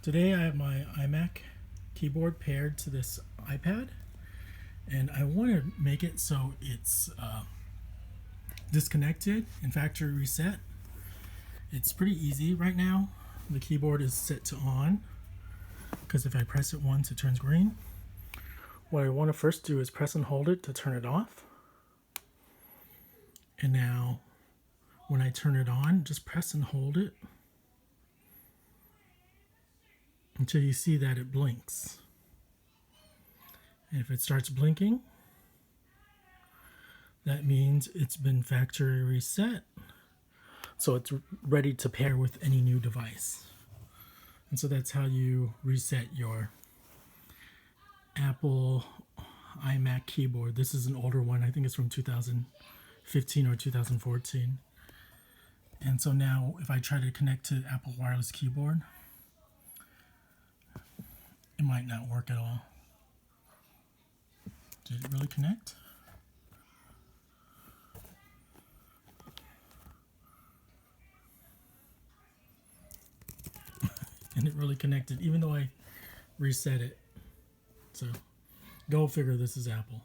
Today I have my iMac keyboard paired to this iPad, and I want to make it so it's disconnected and factory reset. It's pretty easy right now. The keyboard is set to on because if I press it once it turns green. What I want to first do is press and hold it to turn it off. And now when I turn it on, just press and hold it until you see that it blinks. And if it starts blinking, that means it's been factory reset. So it's ready to pair with any new device. And so that's how you reset your Apple iMac keyboard. This is an older one. I think it's from 2015 or 2014. And so now if I try to connect to Apple wireless keyboard, it might not work at all. Did it really connect? And it really connected, even though I reset it. So go figure, this is Apple.